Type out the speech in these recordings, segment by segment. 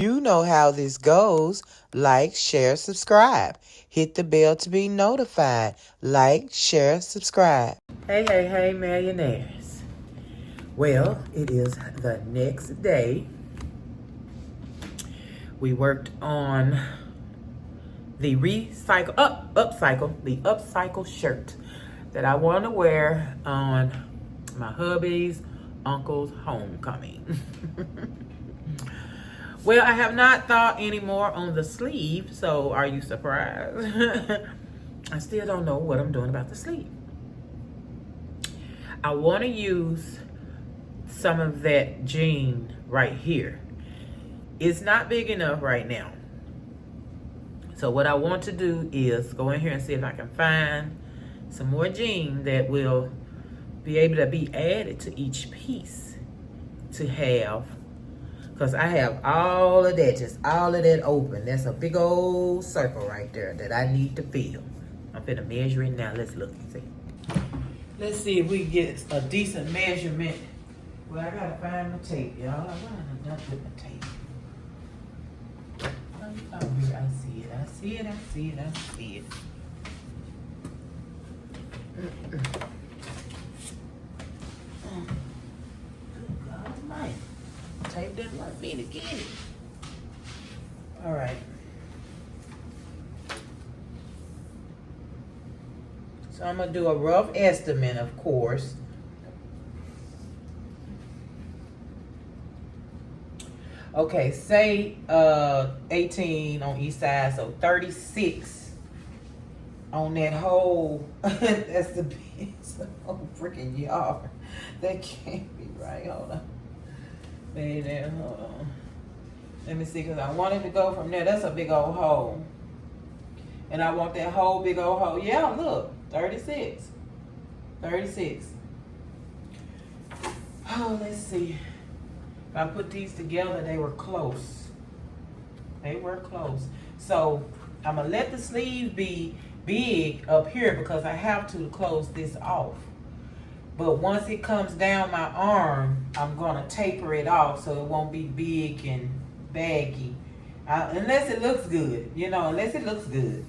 You know how this goes. Like, share, subscribe. Hit the bell to be notified. Like, share, subscribe. Hey, millionaires. Well, it is the next day. We worked on the upcycle shirt that I want to wear on my hubby's uncle's homecoming. Well, I have not thought anymore on the sleeve, so are you surprised? I still don't know what I'm doing about the sleeve. I want to use some of that jean right here. It's not big enough right now. So what I want to do is go in here and see if I can find some more jean that will be able to be added to each piece to have. Because I have all of that, just all of that open. That's a big old circle right there that I need to fill. I'm finna measure it now. Let's look and see. Let's see if we can get a decent measurement. Well, I gotta find my tape, y'all. I wanna done with my tape. Oh, here, I see it. I see it. I see it. I see it. Good God Almighty. Tape didn't want me to get it. All right. So I'm gonna do a rough estimate, of course. Okay, say 18 on each side, so 36 on that whole. That's the piece of whole freaking yard. That can't be right. Hold on. Hold on. Let me see, because I wanted to go from there. That's a big old hole. And I want that whole big old hole. Yeah, look, 36. 36. Oh, let's see. If I put these together, they were close. They were close. So I'm going to let the sleeve be big up here because I have to close this off. But once it comes down my arm, I'm going to taper it off so it won't be big and baggy. Unless it looks good, unless it looks good.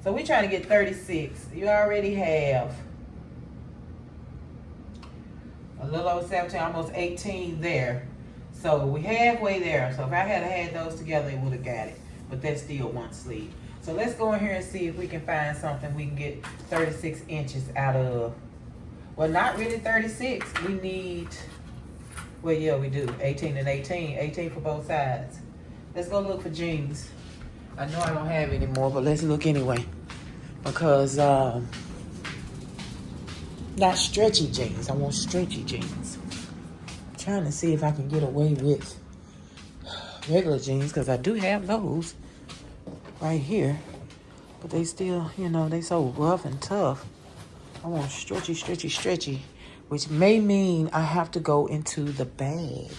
So we're trying to get 36. You already have a little over 17, almost 18 there. So we halfway there. So if I had those together, it would have got it. But that's still one sleeve. So let's go in here and see if we can find something we can get 36 inches out of. Well, not really 36. We need, well, yeah, we do. 18 and 18. 18 for both sides. Let's go look for jeans. I know I don't have any more, but let's look anyway. Because, not stretchy jeans. I want stretchy jeans. I'm trying to see if I can get away with regular jeans, because I do have those right here. But they still, they so rough and tough. I want stretchy, which may mean I have to go into the bag.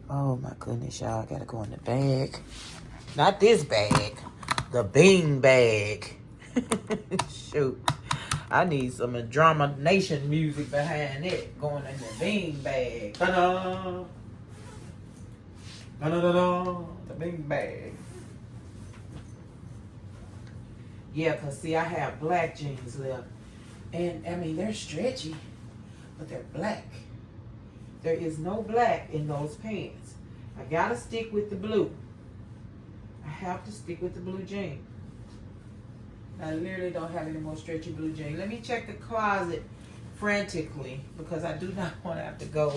Oh my goodness, y'all, I gotta go in the bag. Not this bag, the bean bag. Shoot, I need some Drama Nation music behind it, going in the bean bag. Ta-da! Da-da-da-da, the bean bag. Yeah, because see, I have black jeans left. And, I mean, they're stretchy, but they're black. There is no black in those pants. I got to stick with the blue. I have to stick with the blue jean. I literally don't have any more stretchy blue jean. Let me check the closet frantically because I do not want to have to go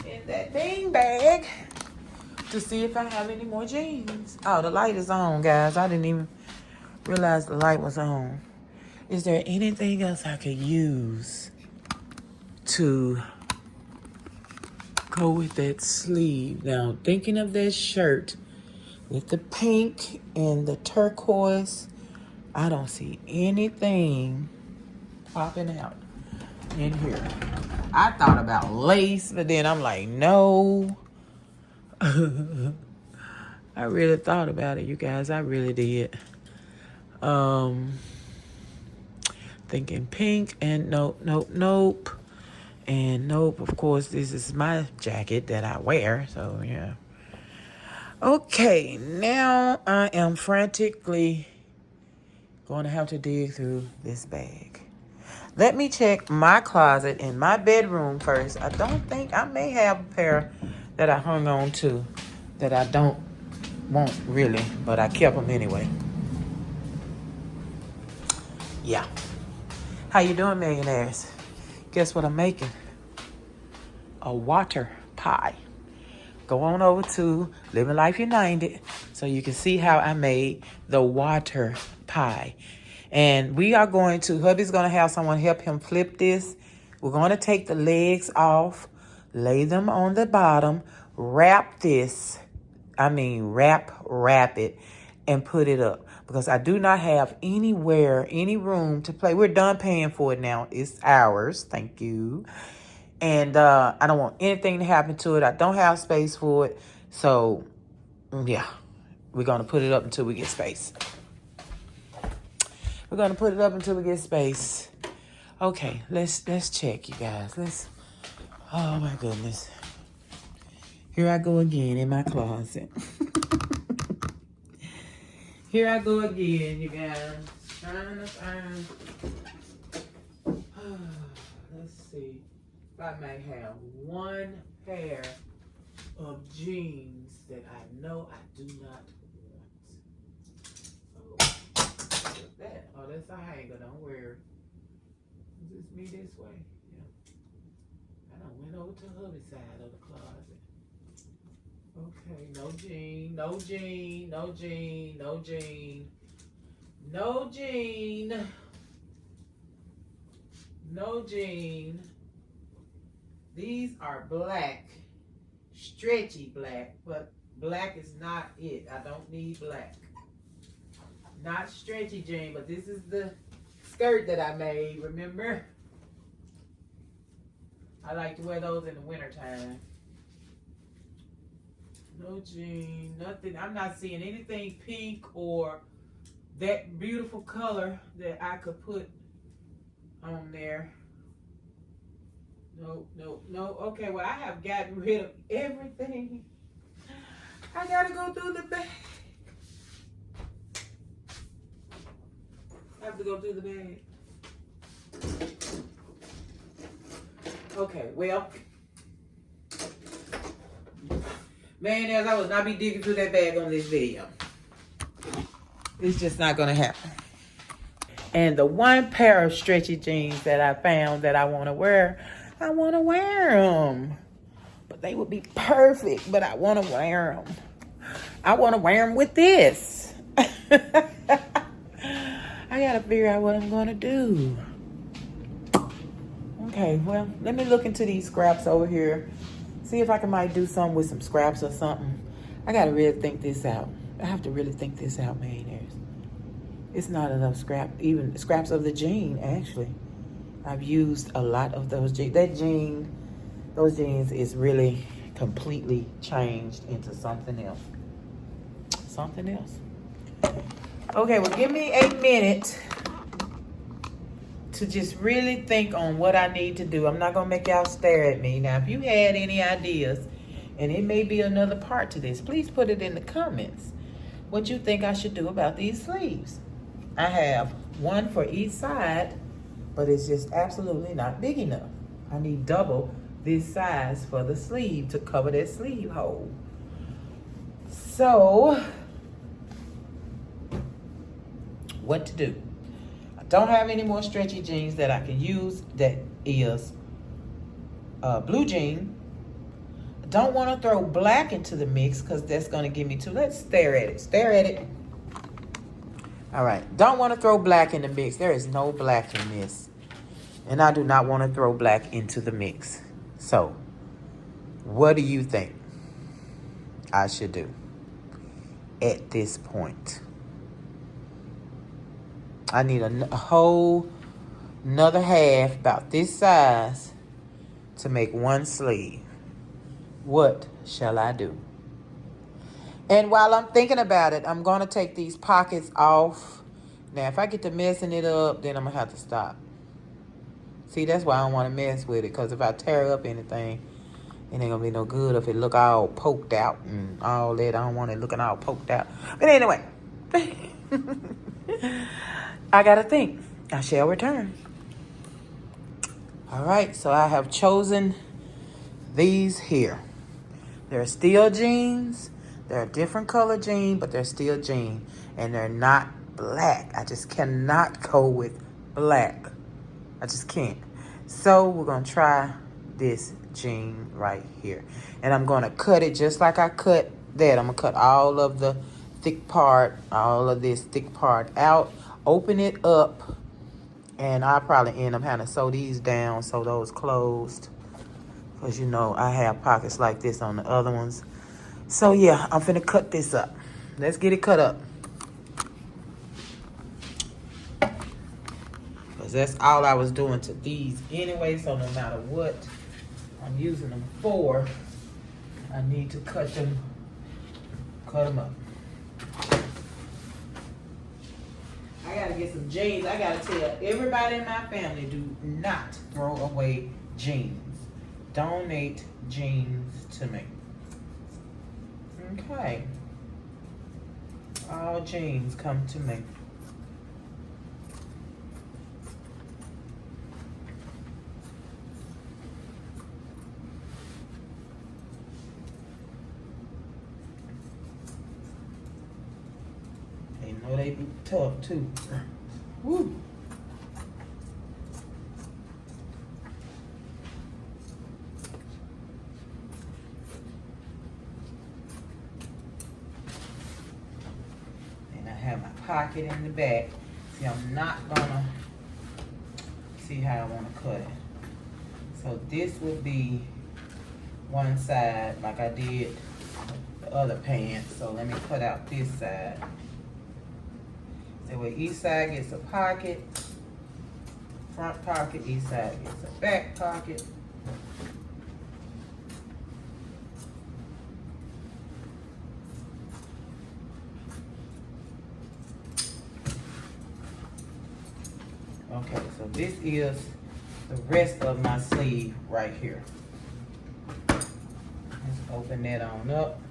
in that bean bag to see if I have any more jeans. Oh, the light is on, guys. I didn't even realize the light was on. Is there anything else I could use to go with that sleeve? Now, thinking of that shirt with the pink and the turquoise, I don't see anything popping out in here. I thought about lace, but then I'm like, no. I really thought about it, you guys. I really did. Thinking pink and nope. And nope, of course, this is my jacket that I wear, so yeah. Okay, now I am frantically going to have to dig through this bag. Let me check my closet in my bedroom first. I don't think, I may have a pair that I hung on to that I don't want really, but I kept them anyway. Yeah. How you doing, millionaires? Guess what I'm making? A water pie. Go on over to Living Life United so you can see how I made the water pie. And we are going to, hubby's going to have someone help him flip this. We're going to take the legs off, lay them on the bottom, wrap it, and put it up. Because I do not have anywhere, any room to play. We're done paying for it now. It's ours. Thank you. And I don't want anything to happen to it. I don't have space for it. So, yeah. We're going to put it up until we get space. We're going to put it up until we get space. Okay, let's check, you guys. Oh, my goodness. Here I go again in my closet. Here I go again, you guys. Trying to find... Let's see. I may have one pair of jeans that I know I do not want. What's that? Oh, that's a hanger. Don't worry. Is this me this way? Yeah. I done went over to the other side of the closet. Okay, no jean, no jean, no jean, no jean, no jean, no jean. These are black, stretchy black, but black is not it. I don't need black. Not stretchy jean, but this is the skirt that I made, remember? I like to wear those in the wintertime. No jean, nothing. I'm not seeing anything pink or that beautiful color that I could put on there. No. Okay, well, I have gotten rid of everything. I gotta go through the bag. I have to go through the bag. Okay, well. Man, as I will not be digging through that bag on this video. It's just not gonna happen. And the one pair of stretchy jeans that I found that I want to wear them. But they would be perfect, but I want to wear them. I want to wear them with this. I gotta figure out what I'm gonna do. Okay, well, let me look into these scraps over here. See if I might do something with some scraps or something. I gotta really think this out. I have to really think this out, millionaires. It's not enough scrap, even scraps of the jean, actually. I've used a lot of those jeans. Those jeans is really completely changed into something else. Something else. Okay, well, give me a minute to just really think on what I need to do. I'm not going to make y'all stare at me. Now, if you had any ideas, and it may be another part to this, please put it in the comments. What you think I should do about these sleeves. I have one for each side, but it's just absolutely not big enough. I need double this size for the sleeve to cover that sleeve hole. So, what to do? I don't have any more stretchy jeans that I can use that is blue jean. I don't want to throw black into the mix because that's going to give me let's stare at it. Stare at it. All right. Don't want to throw black in the mix. There is no black in this. And I do not want to throw black into the mix. So, what do you think I should do at this point? I need a whole another half, about this size, to make one sleeve. What shall I do? And while I'm thinking about it, I'm going to take these pockets off. Now, if I get to messing it up, then I'm going to have to stop. See, that's why I don't want to mess with it, because if I tear up anything, It ain't gonna be no good if it look all poked out and all that. I don't want it looking all poked out. But anyway, I gotta think. I shall return. All right, so I have chosen these here. They're still jeans. They're a different color jean, but they're still jean. And they're not black. I just cannot go with black. I just can't. So we're going to try this jean right here. And I'm going to cut it just like I cut that. I'm going to cut all of the thick part, all of this thick part out. Open it up. And I'll probably end up having to sew these down so those closed. Because, you know, I have pockets like this on the other ones. So, yeah, I'm finna cut this up. Let's get it cut up. Because that's all I was doing to these anyway. So, no matter what I'm using them for, I need to cut them up. I got to get some jeans. I got to tell everybody in my family, do not throw away jeans. Donate jeans to me. Okay. All jeans come to me. They know they be tough too. Woo. Have my pocket in the back. See, I'm not gonna see how I want to cut it. So this would be one side like I did the other pants. So let me cut out this side. That way each side gets a pocket, front pocket, each side gets a back pocket. Okay, so this is the rest of my sleeve right here. Let's open that on up.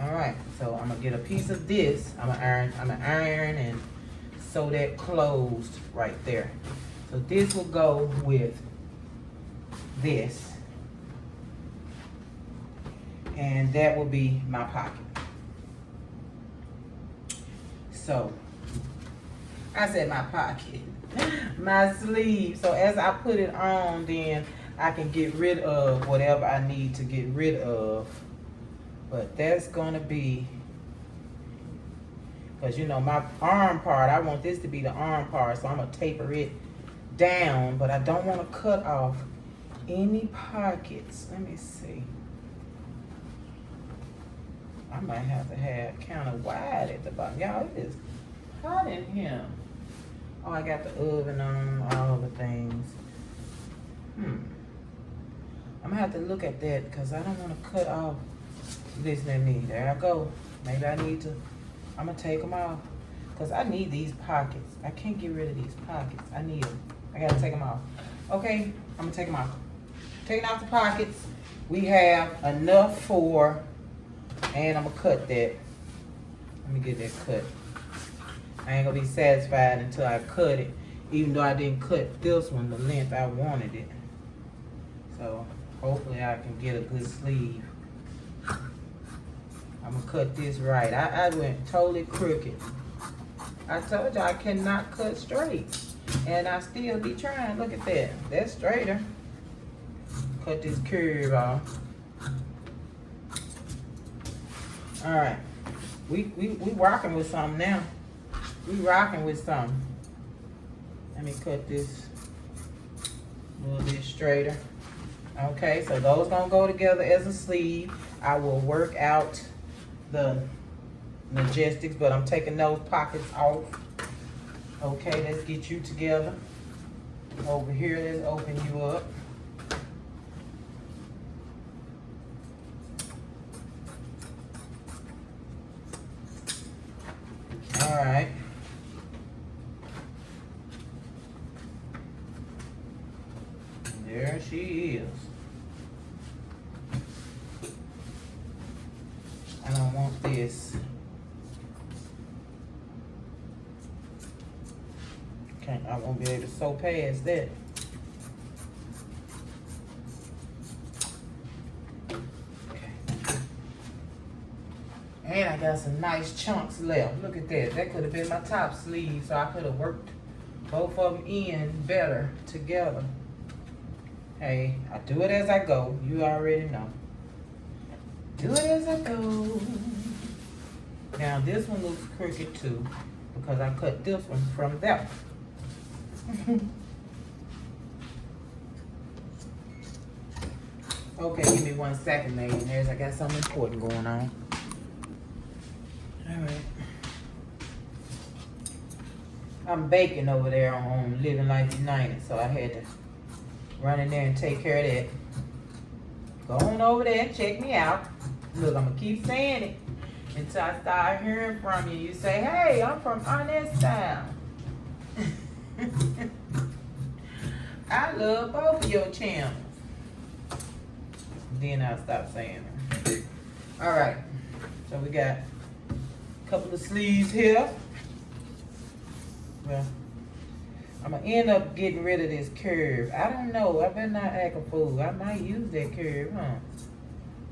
All right, so I'm gonna get a piece of this. I'm gonna iron and sew that closed right there. So this will go with this. And that will be my pocket. So, I said my pocket, my sleeve. So as I put it on, then I can get rid of whatever I need to get rid of. But that's gonna be, because you know my arm part, I want this to be the arm part, so I'm gonna taper it down, but I don't want to cut off any pockets. Let me see. I might have to have kind of wide at the bottom. Y'all, it is hot in here. Oh, I got the oven on, all the things. I'm gonna have to look at that because I don't want to cut off this and me. There I go. Maybe I need to, I'm gonna take them off because I need these pockets. I can't get rid of these pockets. I need them. I gotta take them off. Okay, I'm gonna take them off. Taking off the pockets. We have enough for, and I'm gonna cut that. Let me get that cut. I ain't gonna be satisfied until I cut it, even though I didn't cut this one the length I wanted it. So hopefully I can get a good sleeve. I'm gonna cut this right. I went totally crooked. I told you I cannot cut straight, and I still be trying. Look at that. That's straighter. Cut this curve off. All right, we rocking with something now. We rocking with something. Let me cut this a little bit straighter. Okay, so those gonna go together as a sleeve. I will work out the Majestics, but I'm taking those pockets off. Okay, let's get you together. Over here, let's open you up. All right. There she is. I don't want this. I won't be able to sew past that. Okay. And I got some nice chunks left. Look at that. That could have been my top sleeve, so I could have worked both of them in better together. Hey, I do it as I go. You already know. Do it as I go. Now this one looks crooked too, because I cut this one from that one. Okay, give me 1 second, millionaires. I got something important going on. Alright. I'm baking over there on Living Life United, so I had to run in there and take care of that. Go on over there and check me out. Look, I'm gonna keep saying it until I start hearing from you. You say, hey, I'm from Honest Town. I love both of your channels. Then I'll stop saying it. Alright, so we got a couple of sleeves here. Well, I'm gonna end up getting rid of this curve. I don't know, I better not act a fool. I might use that curve, huh?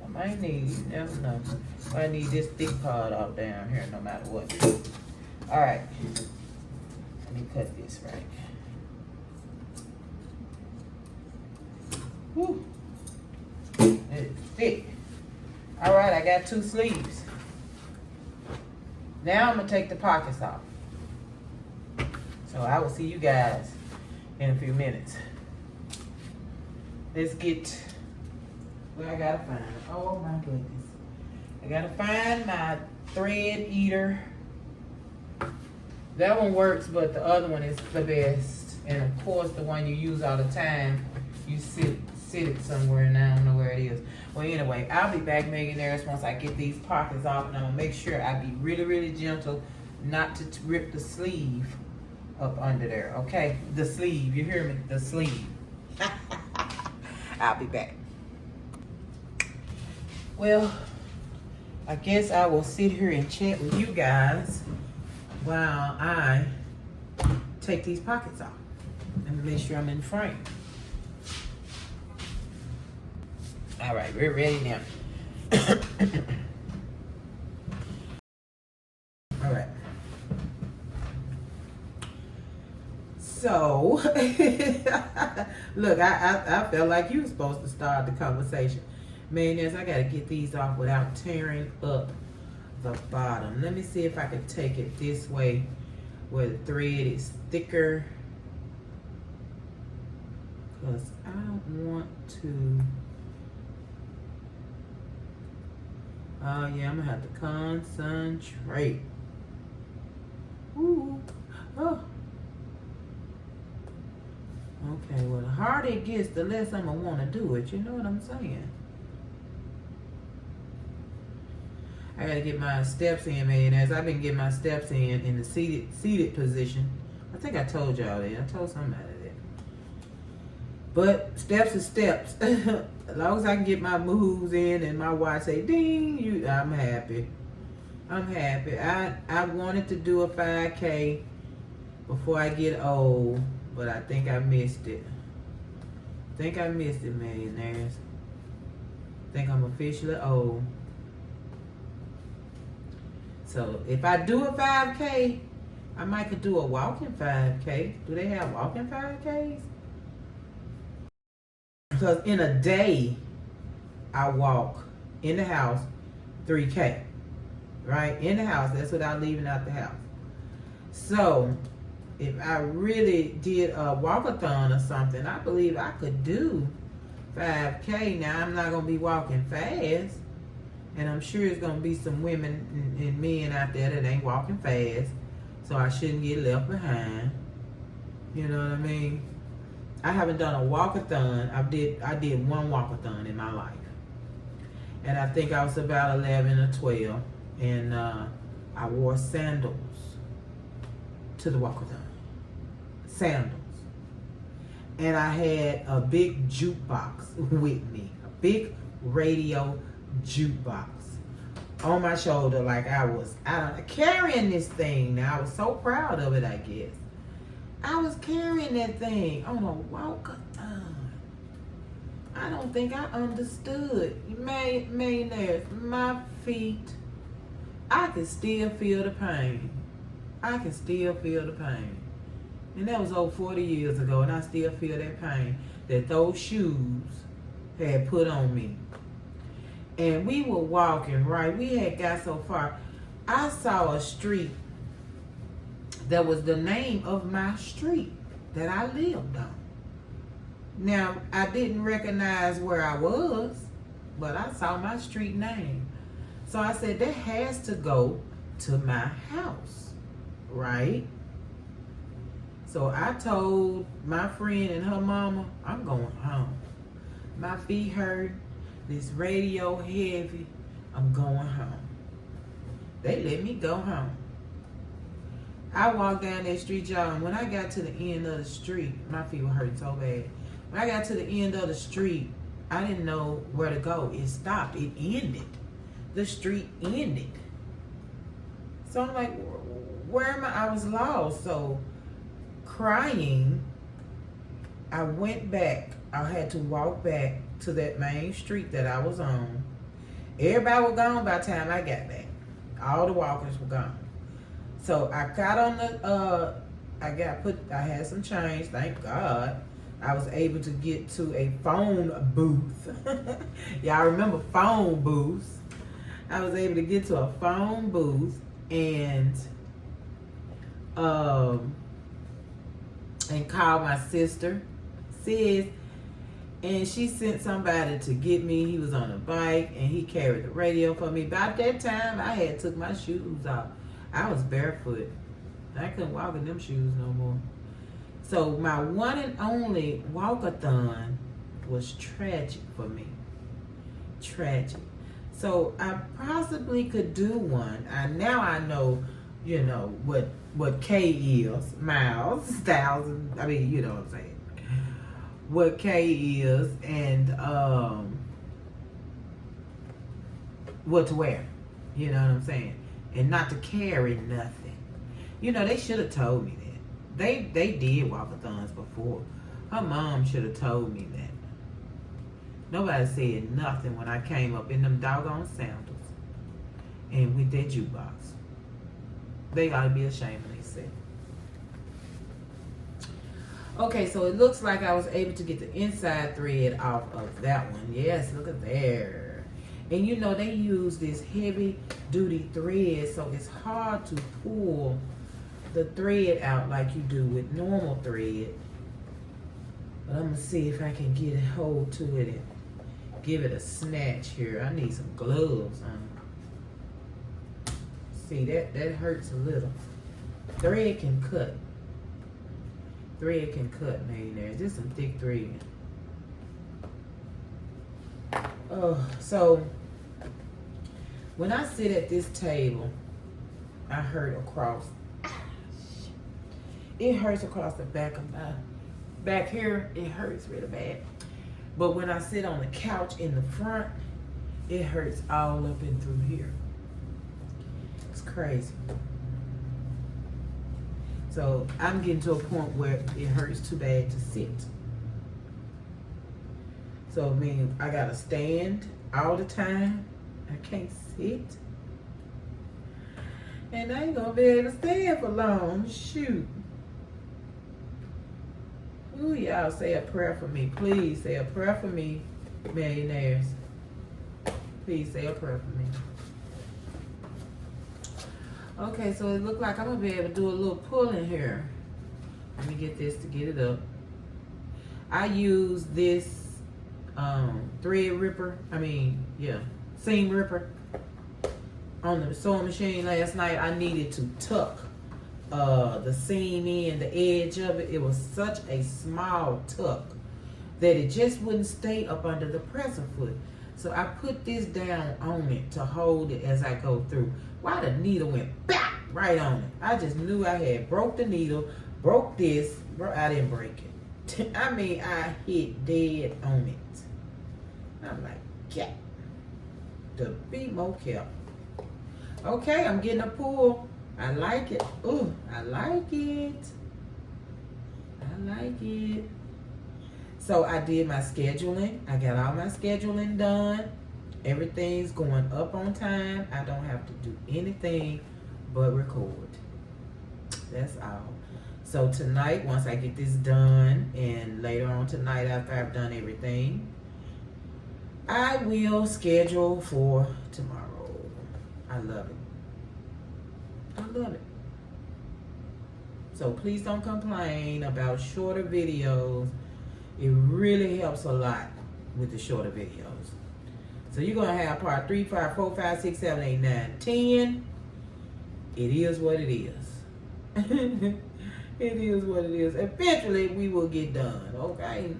I might need, you never know. I need this thick part off down here no matter what. Alright, let me cut this right. Whew. It's thick. Alright, I got 2 sleeves. Now I'm going to take the pockets off. So I will see you guys in a few minutes. Let's get where I got to find. Oh my goodness. I got to find my thread eater. That one works, but the other one is the best. And of course, the one you use all the time, you sit it somewhere and I don't know where it is. Well, anyway, I'll be back, millionaires, once I get these pockets off, and I'm gonna make sure I be really, really gentle not to rip the sleeve up under there, okay? The sleeve, you hear me? The sleeve. I'll be back. Well, I guess I will sit here and chat with you guys while I take these pockets off and make sure I'm in frame. All right, we're ready now. All right. So, look, I felt like you were supposed to start the conversation. Man, I got to get these off without tearing up the bottom. Let me see if I can take it this way where the thread is thicker. Because I don't want to... Oh yeah, I'm gonna have to concentrate. Ooh, oh. Okay, well, the harder it gets, the less I'm gonna want to do it. You know what I'm saying? I gotta get my steps in, man. As I've been getting my steps in the seated position. I think I told y'all that. I told somebody that. But steps are steps. As long as I can get my moves in and my watch say ding, I'm happy. I'm happy. I wanted to do a 5K before I get old, but I think I missed it. Millionaires. I think I'm officially old. So if I do a 5K, I might could do a walking 5K. Do they have walking 5Ks? Because in a day, I walk in the house 3K, right? In the house, that's without leaving out the house. So, if I really did a walkathon or something, I believe I could do 5K. Now, I'm not going to be walking fast, and I'm sure there's going to be some women and men out there that ain't walking fast, so I shouldn't get left behind. You know what I mean? I haven't done a walkathon. I did one walkathon in my life. And I think I was about 11 or 12. And I wore sandals. to the walkathon. Sandals. And I had a big jukebox with me. A big radio jukebox on my shoulder, like I was carrying this thing. Now I was so proud of it, I guess. I was carrying that thing on a walkathon. I don't think I understood. Millionaires, my feet, I can still feel the pain. I can still feel the pain. And that was over 40 years ago, and I still feel that pain that those shoes had put on me. And we were walking, right? We had got so far. I saw a street that was the name of my street that I lived on. Now, I didn't recognize where I was, but I saw my street name. So I said, that has to go to my house, right? So I told my friend and her mama, I'm going home. My feet hurt, this radio heavy, I'm going home. They let me go home. I walked down that street, y'all, and when I got to the end of the street, my feet were hurting so bad. When I got to the end of the street, I didn't know where to go. It stopped. It ended. The street ended. So I'm like, where am I? I was lost. So crying, I went back. I had to walk back to that main street that I was on. Everybody was gone by the time I got back. All the walkers were gone. So I got on the, I had some change, thank God. I was able to get to a phone booth. Y'all remember phone booths? I was able to get to a phone booth and call my sister, sis, and she sent somebody to get me. He was on a bike and he carried the radio for me. By that time, I had took my shoes off. I was barefoot. I couldn't walk in them shoes no more. So my one and only walkathon was tragic for me. Tragic. So I possibly could do one. Now I know, you know, what K is, miles, thousand. I mean, you know what I'm saying. What K is and what to wear. You know what I'm saying? And not to carry nothing. You know, they should have told me that. They did walkathons before. Her mom should have told me that. Nobody said nothing when I came up in them doggone sandals and with that jukebox. They ought to be ashamed of themselves. Okay, so it looks like I was able to get the inside thread off of that one. Yes, look at there. And you know, they use this heavy duty thread, so it's hard to pull the thread out like you do with normal thread. But I'm gonna see if I can get a hold to it and give it a snatch here. I need some gloves on. See, that hurts a little. Thread can cut. Thread can cut, man. There's just some thick thread. Oh, so when I sit at this table, I hurt across. It hurts across the back of my back here. It hurts really bad. But when I sit on the couch in the front, it hurts all up and through here. It's crazy. So I'm getting to a point where it hurts too bad to sit. So I mean, I gotta stand all the time. I can't sit. And I ain't gonna be able to stand for long. Shoot. Ooh, y'all say a prayer for me. Please say a prayer for me, millionaires. Please say a prayer for me. Okay, so it looks like I'm gonna be able to do a little pulling here. Let me get this to get it up. I use this thread ripper. Seam ripper on the sewing machine last night. I needed to tuck the seam in, the edge of it. It was such a small tuck that it just wouldn't stay up under the presser foot. So I put this down on it to hold it as I go through. Why the needle went back right on it. I just knew I had broke the needle, broke this, bro. I didn't break it. I mean, I hit dead on it. I'm like, yeah, to be more careful. Okay, I'm getting a pull. I like it. Ooh, I like it. I like it. So I did my scheduling. I got all my scheduling done. Everything's going up on time. I don't have to do anything but record. That's all. So tonight, once I get this done, and later on tonight after I've done everything, I will schedule for tomorrow. I love it. I love it. So please don't complain about shorter videos. It really helps a lot with the shorter videos. So you're going to have part 3, 5, 4, 5, 6, 7, 8, 9, 10. It is what it is. It is what it is. Eventually we will get done, okay?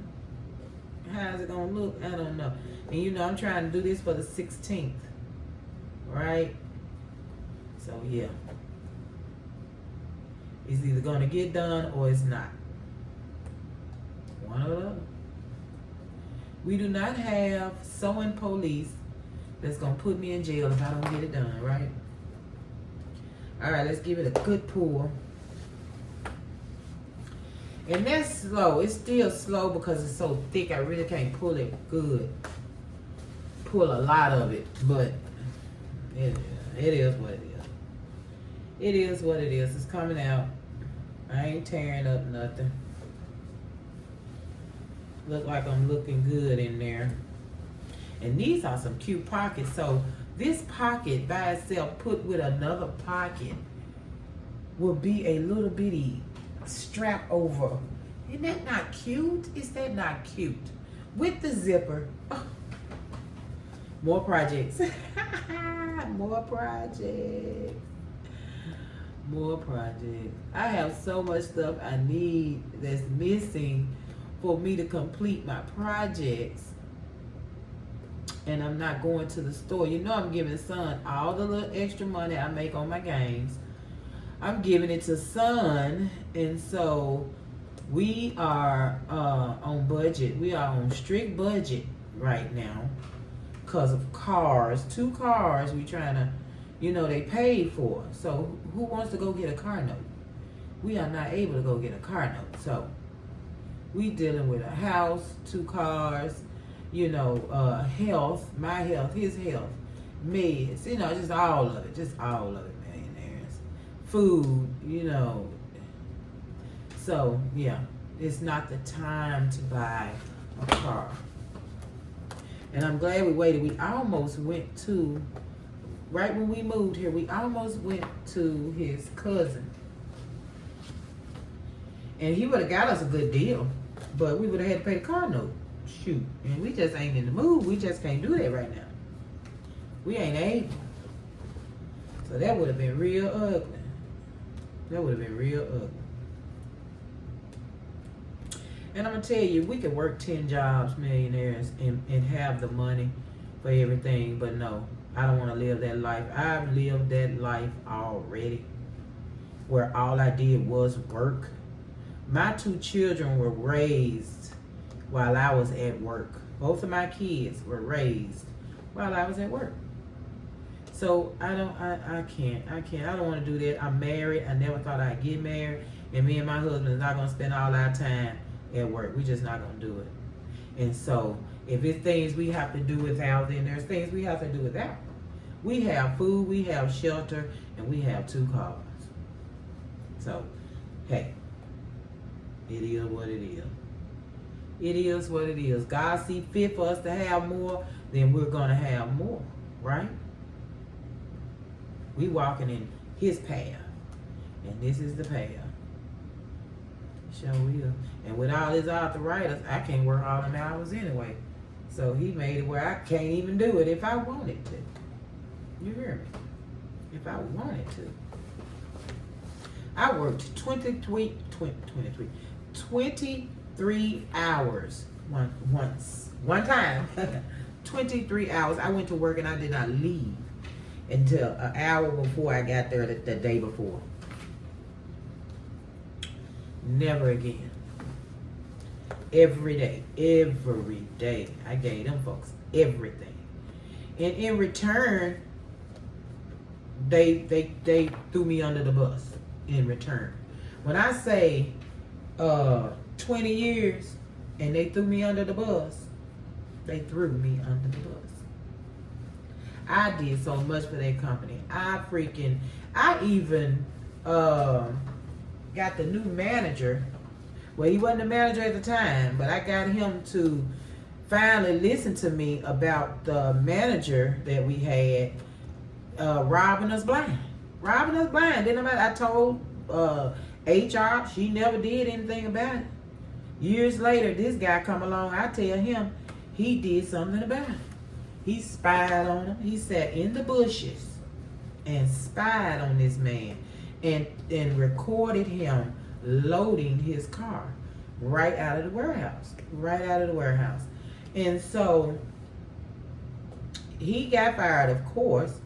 How's it going to look? I don't know. And you know I'm trying to do this for the 16th. Right? So yeah. It's either going to get done or it's not. One or the other. We do not have sewing police that's going to put me in jail if I don't get it done, right? All right, let's give it a good pull. And that's slow. It's still slow because it's so thick. I really can't pull it good. Pull a lot of it, but it is what it is. It is what it is. It's coming out. I ain't tearing up nothing. Look like I'm looking good in there. And these are some cute pockets. So this pocket by itself put with another pocket will be a little bitty strap over. Isn't that not cute? Is that not cute? With the zipper. Oh. More projects. More projects. More projects. I have so much stuff I need that's missing for me to complete my projects. And I'm not going to the store. You know I'm giving Son all the little extra money I make on my games. I'm giving it to Son. And so we are on budget. We are on strict budget right now because of cars. 2 cars we trying to, you know, they paid for. So who wants to go get a car note? We are not able to go get a car note. So we dealing with a house, 2 cars, you know, health, my health, his health, meds, you know, just all of it, millionaires. Food, you know. So, yeah, it's not the time to buy a car. And I'm glad we waited. We almost went to, right when we moved here, we almost went to his cousin. And he would have got us a good deal, but we would have had to pay the car note. Shoot. And we just ain't in the mood. We just can't do that right now. We ain't able. So that would have been real ugly. That would have been real ugly. And I'm going to tell you, we could work 10 jobs, millionaires, and have the money for everything. But no, I don't want to live that life. I've lived that life already, where all I did was work. My 2 children were raised while I was at work. Both of my kids were raised while I was at work. So I can't. I don't want to do that. I'm married. I never thought I'd get married. And me and my husband is not going to spend all our time at work. We're just not going to do it. And so if it's things we have to do without, then there's things we have to do without. We have food, we have shelter, and we have 2 cars. So, hey, it is what it is. It is what it is. God see fit for us to have more, then we're going to have more, right? We walking in his path, and this is the path. Sure will. And with all his arthritis, I can't work all them hours anyway. So he made it where I can't even do it if I wanted to. You hear me? If I wanted to. I worked 23 hours one time. 23 hours. I went to work and I did not leave. until an hour before I got there the day before. Never again. Every day, I gave them folks everything, and in return, they threw me under the bus. In return, when I say 20 years, and they threw me under the bus, they threw me under the bus. I did so much for that company. I even got the new manager. Well, he wasn't the manager at the time, but I got him to finally listen to me about the manager that we had robbing us blind. Robbing us blind. I told HR, she never did anything about it. Years later, this guy come along, I tell him he did something about it. He spied on him. He sat in the bushes and spied on this man and recorded him loading his car right out of the warehouse. And so he got fired, of course.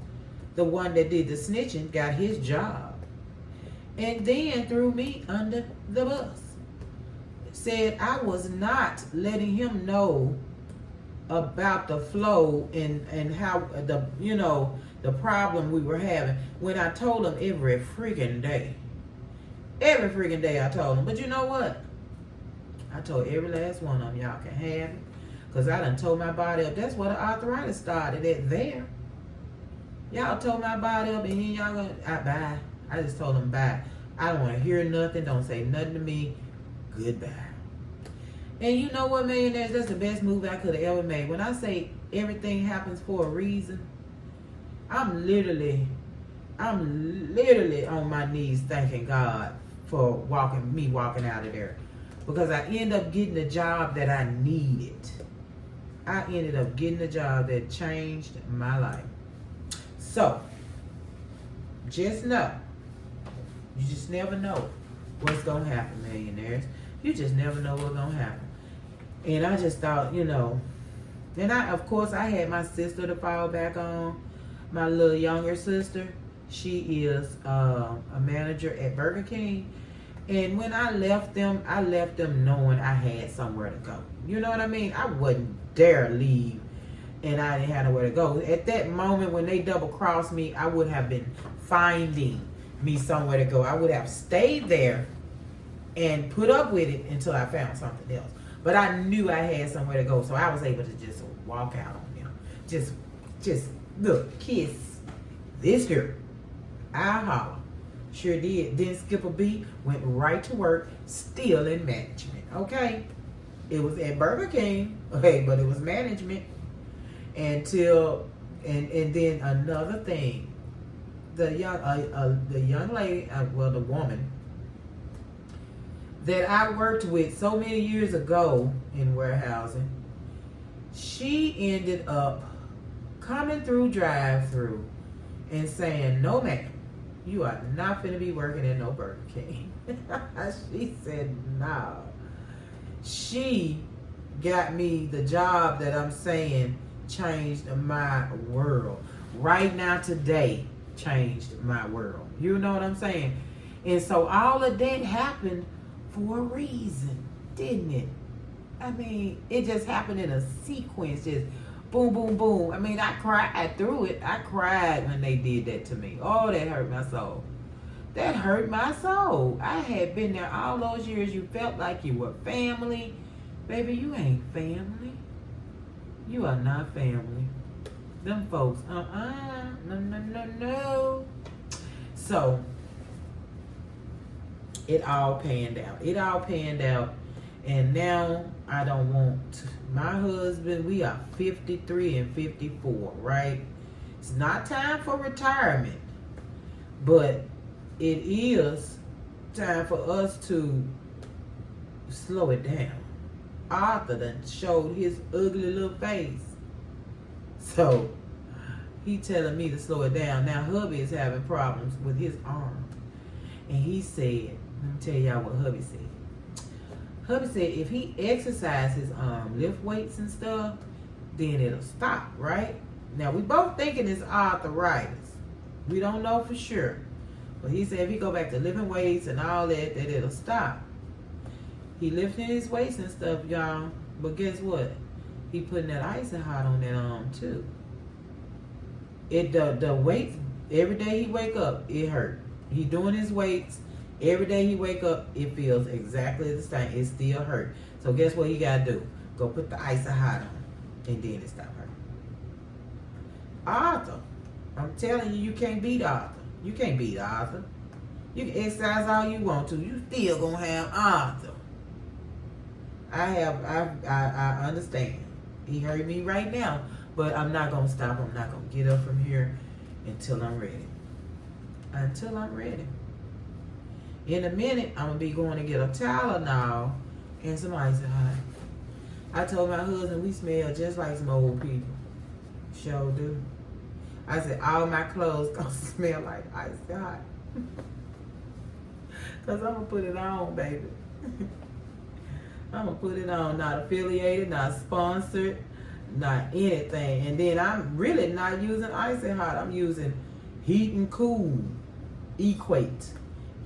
The one that did the snitching got his job. And then threw me under the bus. Said I was not letting him know about the flow and how the problem we were having, when I told him every freaking day I told him. But you know what, I told every last one of them, y'all can have it, because I done told my body up. That's where the arthritis started at there. Y'all told my body up, and here y'all bye. I just told them bye. I don't want to hear nothing. Don't say nothing to me. Goodbye. And you know what, millionaires? That's the best move I could have ever made. When I say everything happens for a reason, I'm literally on my knees thanking God for walking out of there. Because I ended up getting the job that I needed. I ended up getting a job that changed my life. So, just know, you just never know what's going to happen, millionaires. You just never know what's going to happen. And I just thought, and of course, I had my sister to fall back on, my little younger sister. She is a manager at Burger King. And when I left them knowing I had somewhere to go. You know what I mean? I wouldn't dare leave and I didn't have nowhere to go. At that moment when they double-crossed me, I would have been finding me somewhere to go. I would have stayed there and put up with it until I found something else. But I knew I had somewhere to go, so I was able to just walk out on them. Just look, kiss this girl. I holler. Sure did. Didn't skip a beat. Went right to work, still in management. Okay? It was at Burger King, okay, but it was management until, and then another thing. The young lady, the woman that I worked with so many years ago in warehousing, she ended up coming through drive-through and saying, "No, ma'am, you are not going to be working at no Burger King." She said, "No." She got me the job that I'm saying changed my world. Right now, today, changed my world. You know what I'm saying? And so all of that happened for a reason, didn't it? I mean, it just happened in a sequence, just boom, boom, boom. I mean, I cried through it. I cried when they did that to me. Oh, that hurt my soul. That hurt my soul. I had been there all those years. You felt like you were family. Baby, you ain't family. You are not family. Them folks, no. So, it all panned out. And now, I don't want my husband. We are 53 and 54, right? It's not time for retirement. But it is time for us to slow it down. Arthur done showed his ugly little face. So, he telling me to slow it down. Now, hubby is having problems with his arm. And he said, let me tell y'all what hubby said. Hubby said if he exercises his arm, lift weights and stuff, then it'll stop, right? Now, we both thinking it's arthritis. We don't know for sure. But he said if he go back to lifting weights and all that, that it'll stop. He lifting his weights and stuff, y'all. But guess what? He putting that icy hot on that arm too. The weights, every day he wake up, it hurt. He doing his weights. Every day he wake up, it feels exactly the same. It still hurt. So guess what he gotta do? Go put the icy hot on. And then it stop hurting. Arthur. I'm telling you, you can't beat Arthur. You can't beat Arthur. You can exercise all you want to. You still gonna have Arthur. I understand. He hurt me right now, but I'm not gonna stop. I'm not gonna get up from here until I'm ready. Until I'm ready. In a minute, I'm gonna be going to get a Tylenol and some icy hot. I told my husband we smell just like some old people. Sure do. I said all my clothes gonna smell like icy hot. Cause I'm gonna put it on, baby. I'm gonna put it on. Not affiliated, not sponsored, not anything. And then I'm really not using icy hot. I'm using heat and cool. Equate.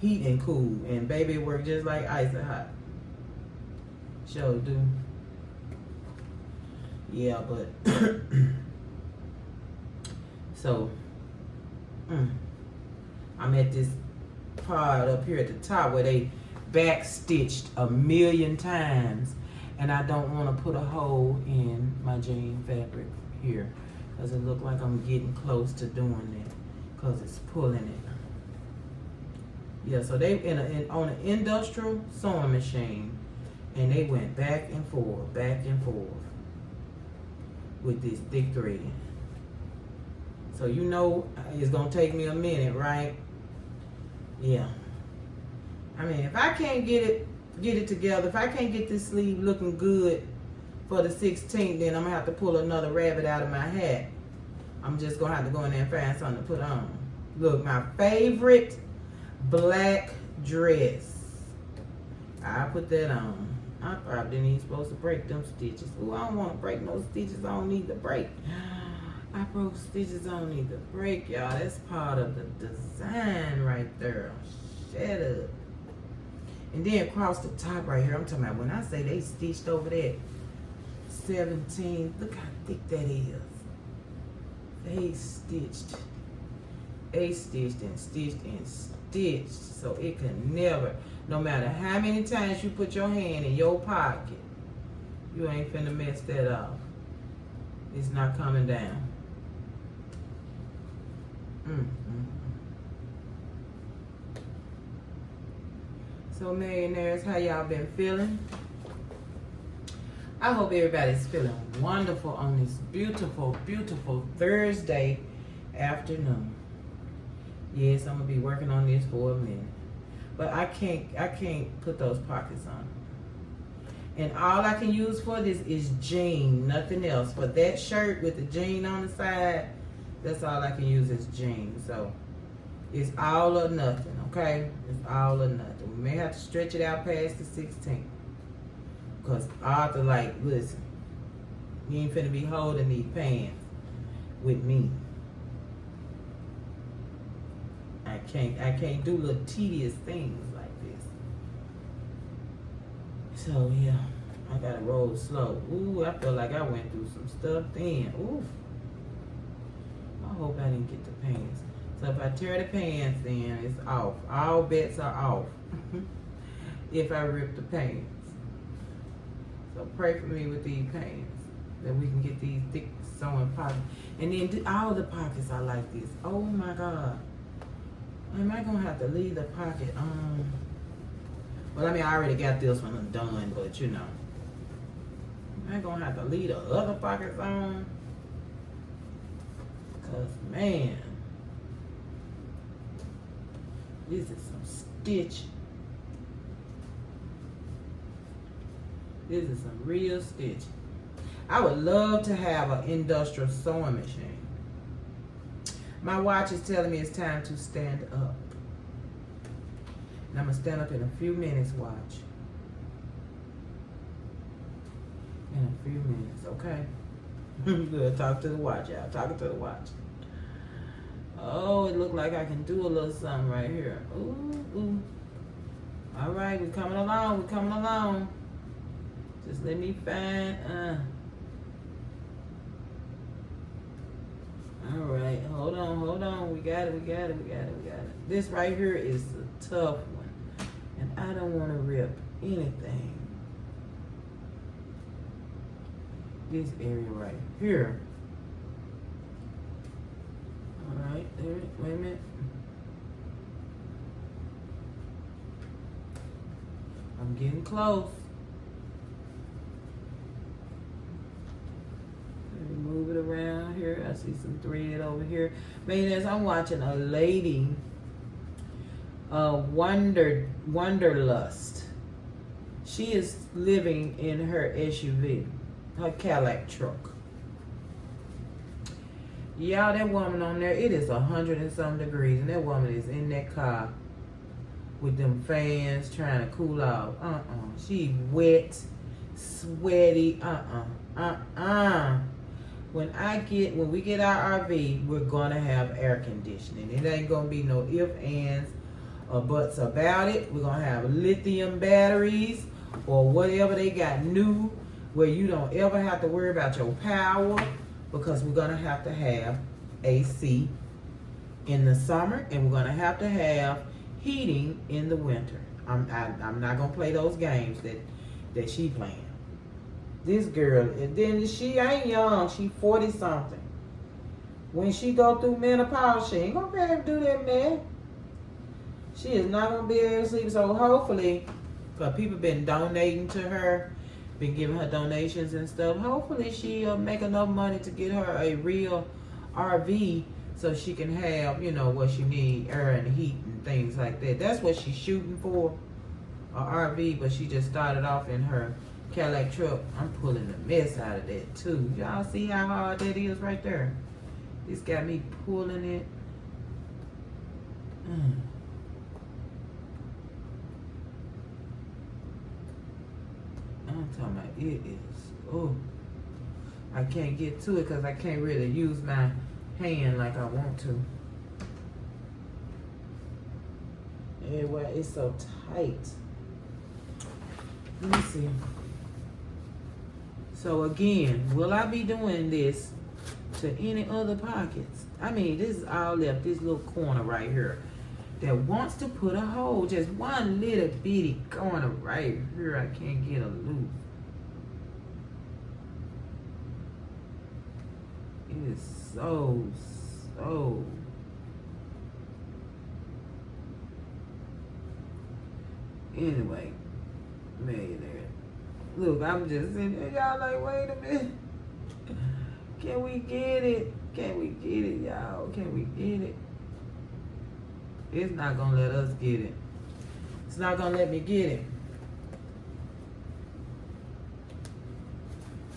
Heat and cool. And baby, it works just like icy hot. Sure do. Yeah, but so I'm at this part up here at the top where they back stitched 1,000,000 times, and I don't want to put a hole in my jean fabric here because it look like I'm getting close to doing it because it's pulling it. Yeah, so they on an industrial sewing machine, and they went back and forth with this thick thread. So you know it's gonna take me a minute, right? Yeah. I mean, if I can't get it together, if I can't get this sleeve looking good for the 16th, then I'm gonna have to pull another rabbit out of my hat. I'm just gonna have to go in there and find something to put on. Look, my favorite black dress. I put that on. I probably didn't even supposed to break them stitches. Ooh, I don't want to break no stitches. I don't need to break. I broke stitches. I don't need to break, y'all. That's part of the design right there. Shut up. And then across the top right here, I'm talking about when I say they stitched over that 17, look how thick that is. They stitched and stitched and stitched. So it can never, no matter how many times you put your hand in your pocket, you ain't finna mess that up. It's not coming down. So millionaires, how y'all been feeling? I hope everybody's feeling wonderful on this beautiful, beautiful Thursday afternoon. Yes, I'm gonna be working on this for a minute. But I can't put those pockets on. And all I can use for this is jean, nothing else. For that shirt with the jean on the side, that's all I can use is jean. So it's all or nothing, okay? It's all or nothing. We may have to stretch it out past the 16th. Because Arthur like, listen, you ain't finna be holding these pants with me. I can't do little tedious things like this. So yeah, I gotta roll slow. Ooh, I feel like I went through some stuff then. Ooh. I hope I didn't get the pants. So if I tear the pants, then it's off. All bets are off. If I rip the pants. So pray for me with these pants, that we can get these thick sewing pockets. And then all the pockets are like this. Oh my God. Am I gonna have to leave the pocket on? Well, I mean, I already got this one done, but you know. Am I gonna have to leave the other pockets on? Cause man, this is some stitch. This is some real stitch. I would love to have an industrial sewing machine. My watch is telling me it's time to stand up. And I'm gonna stand up in a few minutes, watch. In a few minutes, okay? Good, talk to the watch, y'all. Talking to the watch. Oh, it look like I can do a little something right here. Ooh, ooh. All right, we're coming along. We're coming along. Just let me find. All right, hold on, hold on. We got it, we got it, we got it, we got it. This right here is a tough one, and I don't want to rip anything. This area right here. All right, there. Wait a minute. I'm getting close. Let me move it around here. I see some thread over here. Man, as I'm watching a lady, Wanderlust. She is living in her SUV, her Cadillac truck. Y'all, that woman on there, it is 100 and some degrees, and that woman is in that car with them fans trying to cool off. She wet, sweaty. When we get our RV, we're gonna have air conditioning. It ain't gonna be no ifs, ands, or buts about it. We're gonna have lithium batteries or whatever they got new, where you don't ever have to worry about your power, because we're gonna have to have AC in the summer, and we're gonna have to have heating in the winter. I'm not gonna play those games that she playing. This girl, and then she ain't young. She 40 something. When she go through menopause, she ain't gonna be able to do that, man. She is not gonna be able to sleep. So hopefully, because people been donating to her, been giving her donations and stuff. Hopefully she'll make enough money to get her a real RV so she can have, what she need, air and heat and things like that. That's what she's shooting for, a RV, but she just started off in her Cadillac truck. I'm pulling the mess out of that too. Y'all see how hard that is right there? It's got me pulling it. I'm talking about it is, I can't get to it because I can't really use my hand like I want to. Anyway, it's so tight. Let me see. So again, will I be doing this to any other pockets? I mean, this is all left, this little corner right here that wants to put a hole, just one little bitty corner right here. I can't get a loop. It is so anyway, millionaire. Look, I'm just sitting there, y'all like, wait a minute. Can we get it? Can we get it, y'all? Can we get it? It's not gonna let us get it. It's not gonna let me get it.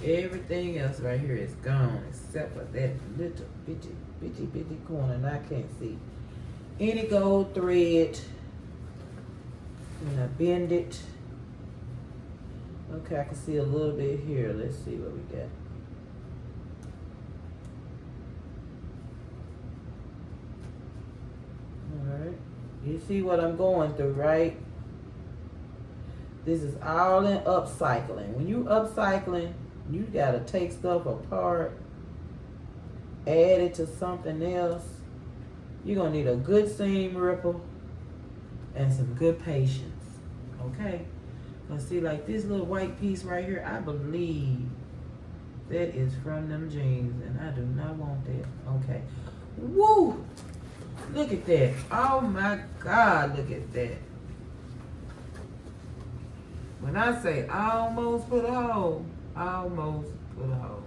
Everything else right here is gone except for that little bitty corner, and I can't see any gold thread. And I bend it. Okay, I can see a little bit here. Let's see what we got. Alright. You see what I'm going through, right? This is all in upcycling. When you upcycling, you gotta take stuff apart, add it to something else. You're gonna need a good seam ripple and some good patience. Okay? Let's see, like this little white piece right here, I believe that is from them jeans, and I do not want that. Okay. Woo! Look at that. Oh my God, look at that. When I say almost put a hole, almost put a hole.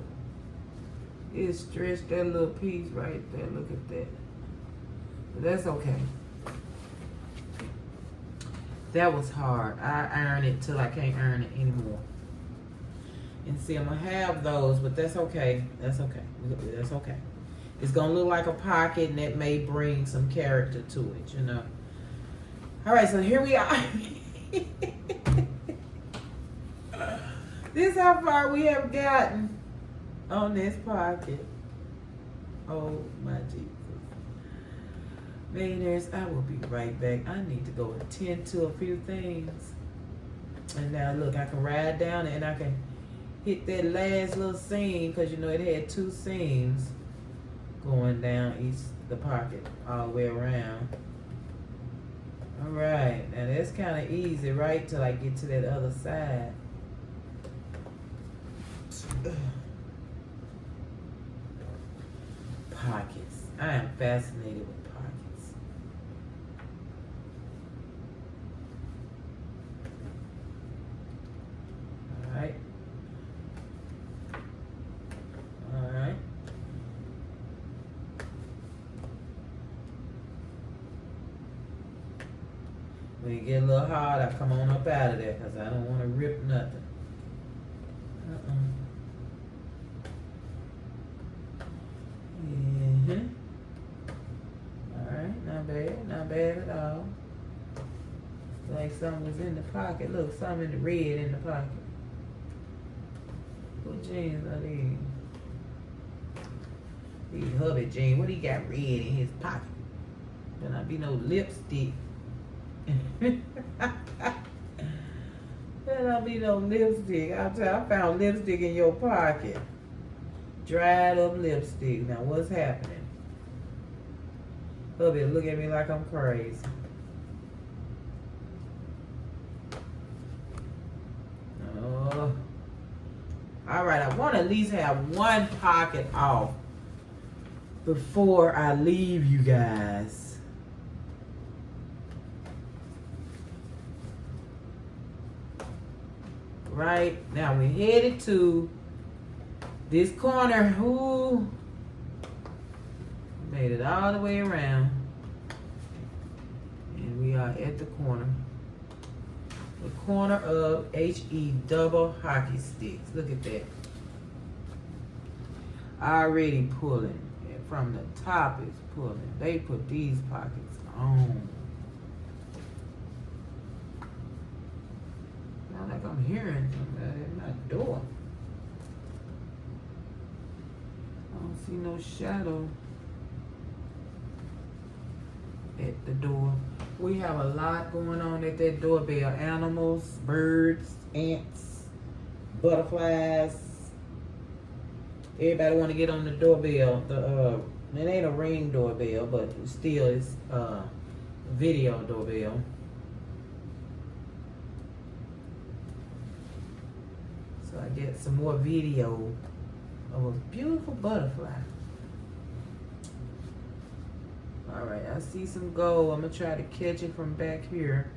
It stretched that little piece right there. Look at that. But that's okay. That was hard. I ironed it till I can't iron it anymore. And see, I'm gonna have those, but that's okay. That's okay. That's okay. It's gonna look like a pocket, and that may bring some character to it, you know. All right, so here we are. This is how far we have gotten on this pocket. Oh my Jesus. Millionaires, I will be right back. I need to go attend to a few things. And now look, I can ride down and I can hit that last little seam, because you know it had 2 seams going down the pocket all the way around. All right, now that's kind of easy, right, till I get to that other side. Pockets. I am fascinated with pockets. All right. All right. When you get a little hard, I come on up out of there because I don't want to rip nothing. Alright, not bad. Not bad at all. Like something was in the pocket. Look, something in the red in the pocket. What jeans are these? These hubby jeans. What he got red in his pocket? Better not be no lipstick. Better not be no lipstick. I'll tell you, I found lipstick in your pocket. Dried up lipstick. Now what's happening? Hubby, look at me like I'm crazy. Oh. All right, I want to at least have one pocket off before I leave you guys. Right, now we're headed to this corner. Ooh, made it all the way around. And we are at the corner. The corner of HE double hockey sticks. Look at that. Already pulling. And from the top it's pulling. They put these pockets on. Sound like I'm hearing somebody at my door. I don't see no shadow at the door. We have a lot going on at that doorbell. Animals, birds, ants, butterflies. Everybody want to get on the doorbell. It ain't a ring doorbell, but still it's a video doorbell. So I get some more video of a beautiful butterfly. All right, I see some gold. I'm gonna try to catch it from back here.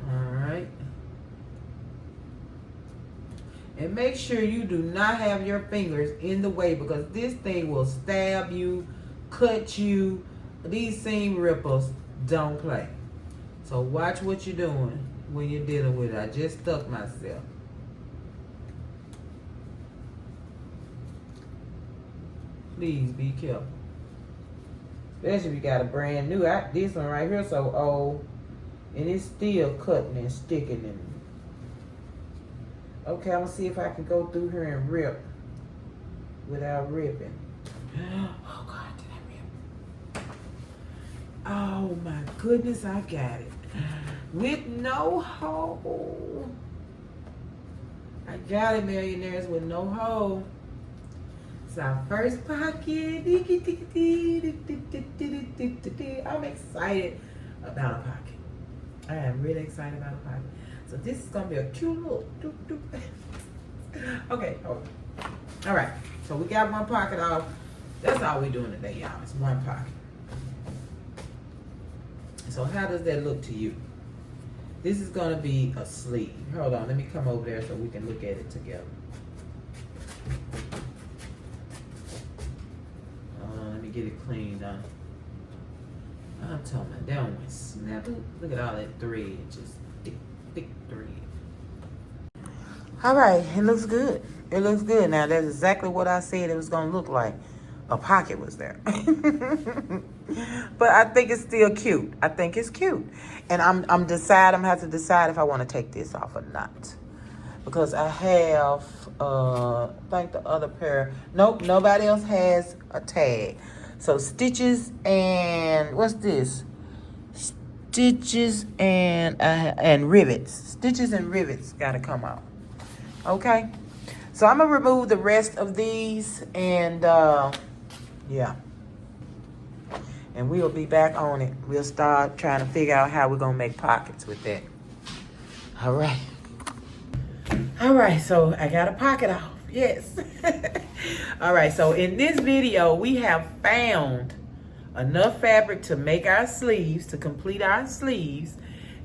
All right. And make sure you do not have your fingers in the way, because this thing will stab you, cut you. These seam ripples don't play. So watch what you're doing when you're dealing with it. I just stuck myself. Please be careful. Especially if you got a brand new. This one right here so old. And it's still cutting and sticking in. Okay, I'm going to see if I can go through here and rip without ripping. Oh, God, did I rip? Oh, my goodness, I got it. With no hole. I got it, millionaires, with no hole. It's our first pocket. I'm excited about a pocket. I am really excited about a pocket. So this is going to be a cute little Okay. All right. So we got one pocket off. That's all we're doing today, y'all. It's one pocket. So how does that look to you? This is going to be a sleeve. Hold on. Let me come over there so we can look at it together. Let me get it cleaned up. I'm telling you, that one went snap. Look at all that thread. Just thick thread. All right. It looks good. It looks good. Now, that's exactly what I said it was going to look like. A pocket was there. But I think it's still cute. I think it's cute. And I'm going to have to decide if I want to take this off or not. because I have, I think the other pair. Nope, nobody else has a tag. So stitches and what's this? Stitches and rivets. Stitches and rivets gotta come out. Okay. So I'm gonna remove the rest of these and yeah. And we'll be back on it. We'll start trying to figure out how we're gonna make pockets with that. All right. All right, so I got a pocket off. Yes. All right, so in this video, we have found enough fabric to make our sleeves, to complete our sleeves.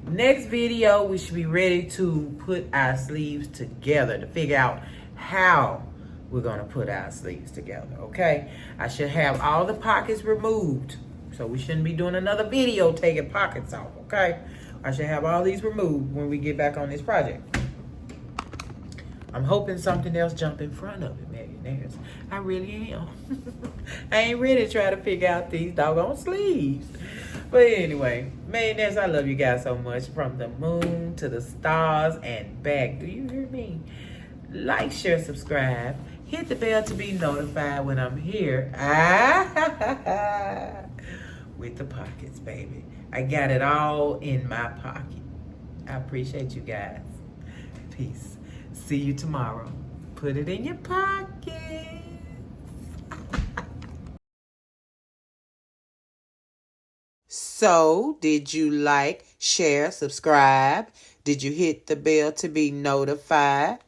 Next video, we should be ready to put our sleeves together, to figure out how we're gonna put our sleeves together, okay? I should have all the pockets removed, so we shouldn't be doing another video taking pockets off, okay? I should have all these removed when we get back on this project. I'm hoping something else jump in front of it, millionaires. I really am. I ain't ready to try to figure out these doggone sleeves. But anyway, millionaires, I love you guys so much. From the moon to the stars and back. Do you hear me? Like, share, subscribe. Hit the bell to be notified when I'm here. With the pockets, baby. I got it all in my pocket. I appreciate you guys. Peace. See you tomorrow. Put it in your pocket. So, did you like, share, subscribe? Did you hit the bell to be notified?